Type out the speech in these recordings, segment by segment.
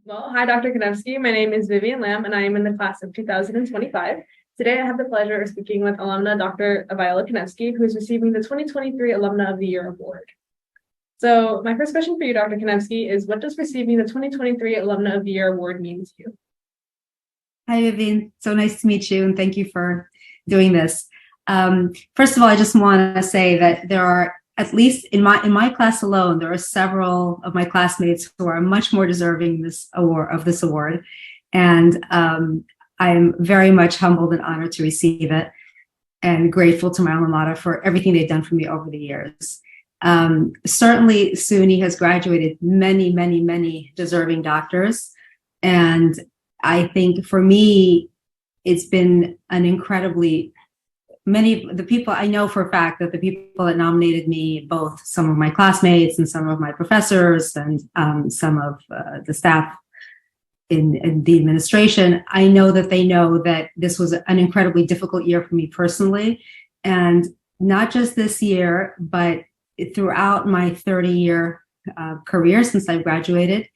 Well, hi, Dr. Kanevsky. My name is Vivian Lam, and I am in the class of 2025. Today, I have the pleasure of speaking with alumna Dr. Viola Kanevsky, who is receiving the 2023 Alumna of the Year Award. So my first question for you, Dr. Kanevsky, is what does receiving the 2023 Alumna of the Year Award mean to you? Hi, Vivian. So nice to meet you, and thank you for doing this. First of all, I just want to say that there are, at least in my class alone, there are several of my classmates who are much more deserving of this award, and I'm very much humbled and honored to receive it, and grateful to my alma mater for everything they've done for me over the years. Certainly, SUNY has graduated many, many, many deserving doctors, and I think for me, it's been an incredibly many of the people I know for a fact that the people that nominated me, both some of my classmates and some of my professors and some of the staff in the administration, I know that they know that this was an incredibly difficult year for me personally. And not just this year, but throughout my 30-year career since I graduated,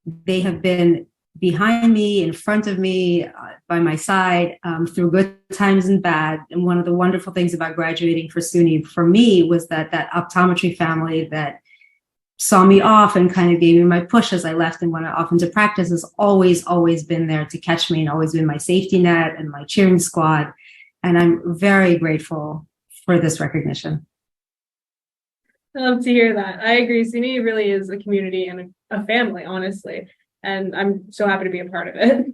they have been behind me, in front of me, by my side, through good times and bad. And one of the wonderful things about graduating for SUNY for me was that optometry family that saw me off and kind of gave me my push as I left and went off into practice has always, always been there to catch me and always been my safety net and my cheering squad. And I'm very grateful for this recognition. I love to hear that. I agree. SUNY really is a community and a family, honestly. And I'm so happy to be a part of it.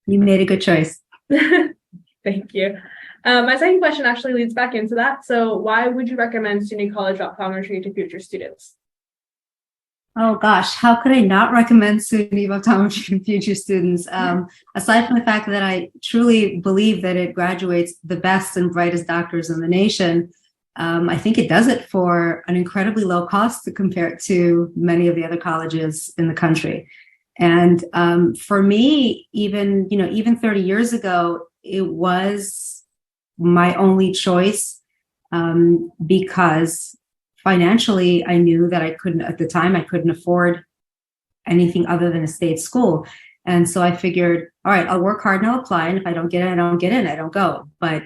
You made a good choice. Thank you. My second question actually leads back into that. So why would you recommend SUNY College of Optometry to future students? Oh gosh, how could I not recommend SUNY Optometry to future students? Aside from the fact that I truly believe that it graduates the best and brightest doctors in the nation, I think it does it for an incredibly low cost to compare it to many of the other colleges in the country. And for me, even 30 years ago, it was my only choice because financially, I knew that at the time, I couldn't afford anything other than a state school. And so I figured, all right, I'll work hard and I'll apply. And if I don't get in, I don't get in, I don't go. But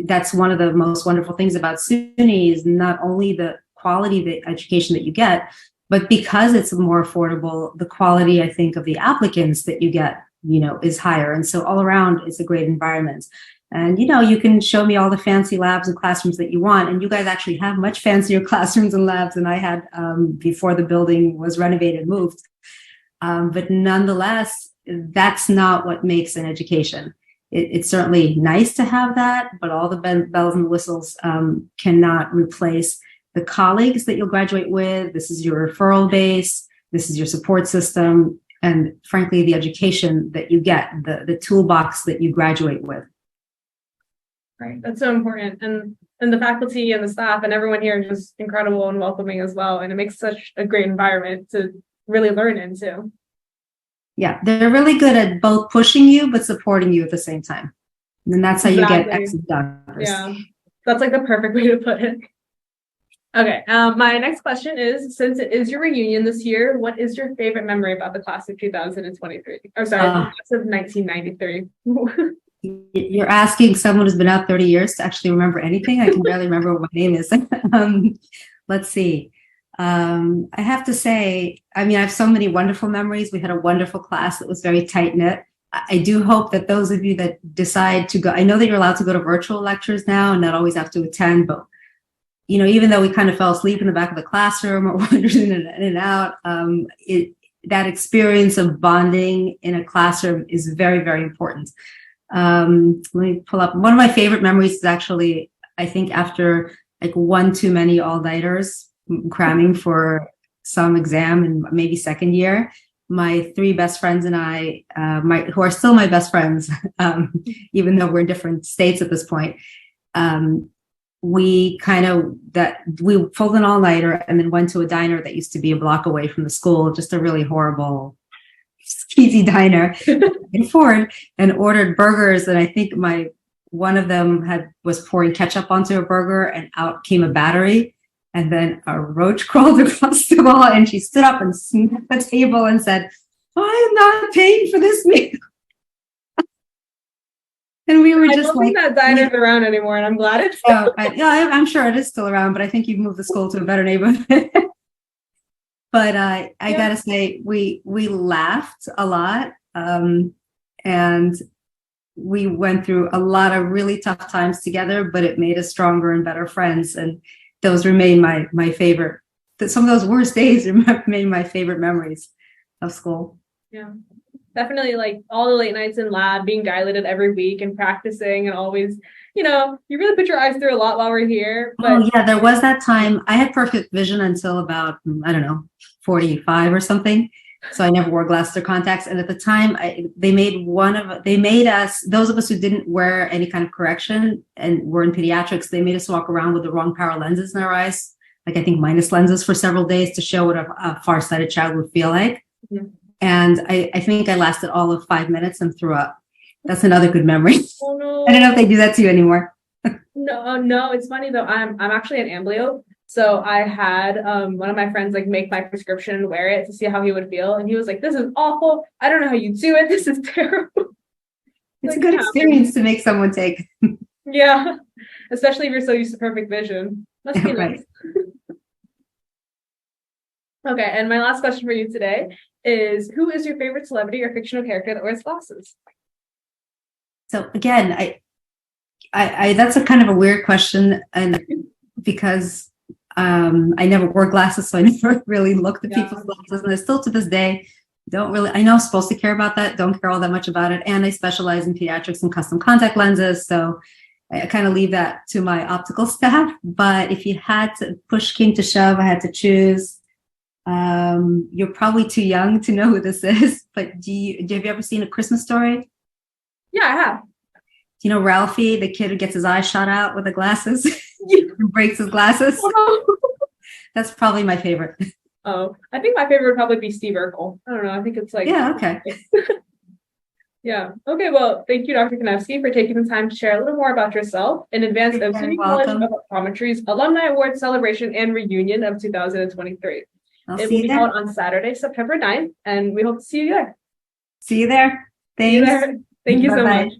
that's one of the most wonderful things about SUNY is not only the quality of the education that you get, but because it's more affordable, the quality, I think, of the applicants that you get, is higher. And so all around, it's a great environment. And, you can show me all the fancy labs and classrooms that you want. And you guys actually have much fancier classrooms and labs than I had before the building was renovated and moved. But nonetheless, that's not what makes an education. It's certainly nice to have that, but all the bells and whistles cannot replace the colleagues that you'll graduate with. This is your referral base. This is your support system. And frankly, the education that you get, the toolbox that you graduate with. Right. That's so important. And the faculty and the staff and everyone here is just incredible and welcoming as well. And it makes such a great environment to really learn into. Yeah, they're really good at both pushing you but supporting you at the same time. And that's how you get excellent doctors. Yeah, that's like the perfect way to put it. Okay, my next question is, since it is your reunion this year, what is your favorite memory about the class of 2023? Or sorry, the class of 1993. You're asking someone who's been out 30 years to actually remember anything? I can barely remember what my name is. Let's see. I have to say, I have so many wonderful memories. We had a wonderful class that was very tight knit. I do hope that those of you that decide to go, I know that you're allowed to go to virtual lectures now and not always have to attend, but even though we kind of fell asleep in the back of the classroom or wandered in and out, that experience of bonding in a classroom is very, very important. Let me pull up. One of my favorite memories is actually, I think after like one too many all-nighters, cramming for some exam in maybe second year, my three best friends and I, who are still my best friends, even though we're in different states at this point, we pulled an all-nighter and then went to a diner that used to be a block away from the school, just a really horrible, skeezy diner in Ford, and ordered burgers. And I think one of them was pouring ketchup onto a burger and out came a battery. And then a roach crawled across the wall and she stood up and smacked the table and said, I am not paying for this meal. And we were I just don't like, think that diner's around anymore, and I'm glad it's I'm sure it is still around, but I think you've moved the school to a better neighborhood. But I gotta say, we laughed a lot, and we went through a lot of really tough times together, but it made us stronger and better friends. And those remain my favorite. Some of those worst days remain my favorite memories of school. Yeah, definitely, like all the late nights in lab, being dilated every week and practicing, and always, you really put your eyes through a lot while we're here. But oh yeah, there was that time I had perfect vision until about, I don't know, 45 or something. So I never wore glasses or contacts. And at the time, they made us, those of us who didn't wear any kind of correction and were in pediatrics, they made us walk around with the wrong power lenses in our eyes, like I think minus lenses for several days to show what a farsighted child would feel like. Mm-hmm. And I think I lasted all of 5 minutes and threw up. That's another good memory. Oh, no. I don't know if they do that to you anymore. No, it's funny though. I'm actually an amblyoph. So I had one of my friends like make my prescription and wear it to see how he would feel. And he was like, this is awful. I don't know how you do it. This is terrible. It's like, a good experience to make someone take. Yeah. Especially if you're so used to perfect vision. Must be nice. Okay, and my last question for you today is, who is your favorite celebrity or fictional character that wears glasses? So again, I that's a kind of a weird question, and because I never wore glasses, so I never really looked at people's glasses, and I still to this day don't really. I know I'm supposed to care about that, don't care all that much about it, and I specialize in pediatrics and custom contact lenses, so I kind of leave that to my optical staff. But if you had to push came to shove, I had to choose. You're probably too young to know who this is, but have you ever seen A Christmas Story? Yeah, I have. Do you know Ralphie, the kid who gets his eyes shot out with the glasses and breaks his glasses? Oh. That's probably my favorite. Oh, I think my favorite would probably be Steve Urkel. I don't know. I think it's like... Yeah, okay. Yeah. Okay, well, thank you, Dr. Kanevsky, for taking the time to share a little more about yourself in advance of SUNY College of Optometry's Alumni Award Celebration and Reunion of 2023. It will be held on Saturday, September 9th, and we hope to see you there. See you there. Thanks. See you there. Thank you so much.